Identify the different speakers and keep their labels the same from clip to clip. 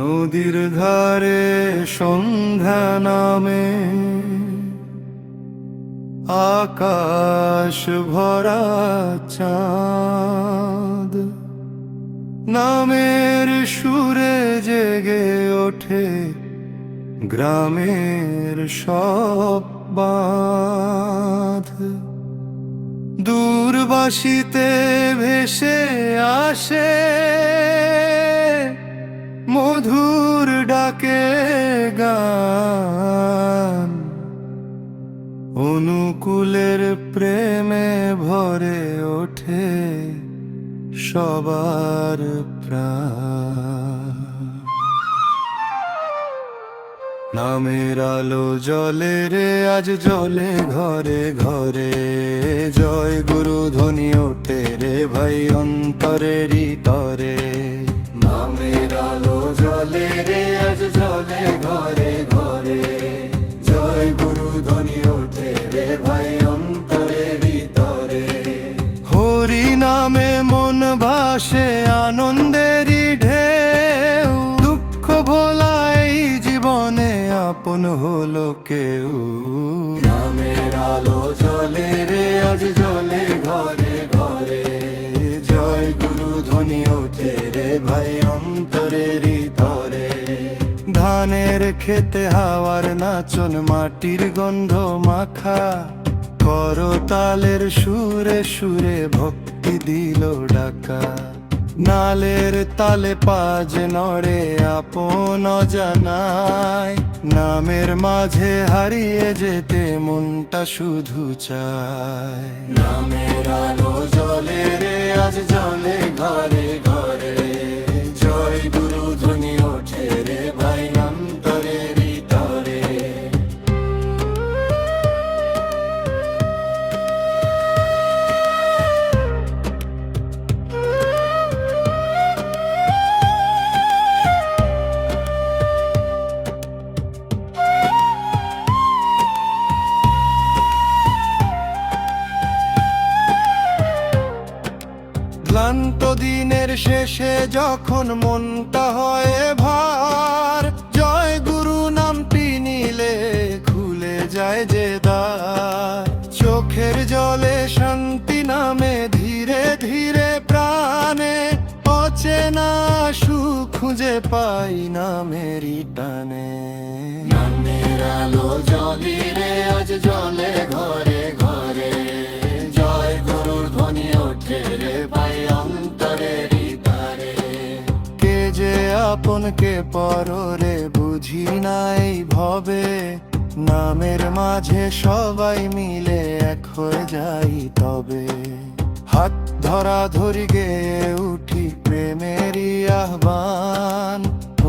Speaker 1: নদীর ধারে সন্ধ্যা নামে আকাশ ভরা চাঁদ নামের সুরে জেগে ওঠে গ্রামের সব বাঁধ। দূরবাসিতে ভেসে আসে মধুর ডাকে গান, অনুকূলের প্রেমে ভরে ওঠে সবার প্রাণ। নামের আলো জ্বলে রে আজ জ্বলে ঘরে ঘরে, জয় গুরু ধ্বনি ওঠে রে ভাই অন্তরেরই তরে। নামের আলো জ্বলে রে আজ জ্বলে ঘরে ঘরে, জয় গুরু ধ্বনি ওঠে রে ভাই অন্তরেরই তরে। হরি নামে মন ভাসে আনন্দেরই ঢেউ, দুঃখ ভোলাই জীবনে আপন হলো কেউ। নামের আলো জ্বলে রে আজ জ্বলে ঘরে ঘরে, জয় গুরু ধ্বনি ওঠে রে ভাই অন্তরেরই তরে। ধানের খেতে হাওয়ার নাচন, মাটির গন্ধ মাখা করতালের সুরে সুরে ভক্তি দিল ডাকা। নালের তালে পাজ নড়ে আপন অজানায়, নামের মাঝে হারিয়ে যেতে মনটা শুধু চায়। নামের আলো জ্বলে রে আজ জ্বলে ঘরে ঘরে, জয় গুরু ধ্বনি ওঠে রে ভাই অন্তরেরই তরে। ক্লান্ত দিনের শেষে যখন মনটা হয় ভার, জয় গুরু নামটি নিলে খুলে যায় যে দ্বার। চোখের জলে শান্তি নামে ধীরে ধীরে প্রাণে, অচেনা সুখ খুঁজে পাই নামেরই টানে। নামের আলো জ্বলে রে আজ জ্বলে ঘরে ঘরে, জয় গুরুর ধ্বনি ওঠে রে ভাই অন্তরেরই তরে। কে যে আপন কে পর রে বুঝি নাই ভবে, নামের মাঝে সবাই মিলে এক হয়ে যাই তবে। হাত ধরা ধরি গেয়ে উঠি প্রেমেরই আহ্বান,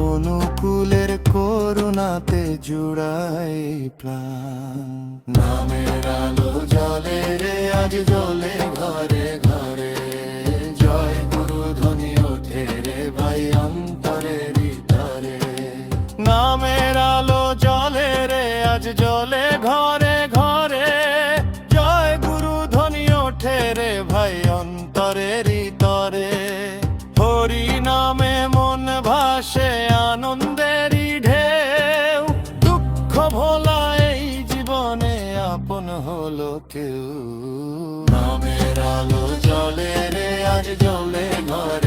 Speaker 1: অনুকূলের করুণাতে জুড়াই প্রাণ। নামের আলো জ্বলে রে আজ জ্বলে ঘরে ঘরে, জয় গুরু ধ্বনি ওঠে রে ভাই অন্তরেরই তরে। নামের আলো জ্বলে রে আজ জ্বলে ঘরে ঘরে, জয় গুরু ধ্বনি ওঠে রে ভাই অন্তরেরই তরে। হরি নামে মন ভাসে আনন্দেরই ঢেউ, দুঃখ ভোলা এই জীবনে আপন হলো কেউ। নামের আলো জ্বলে রে আজ জ্বলে ঘরে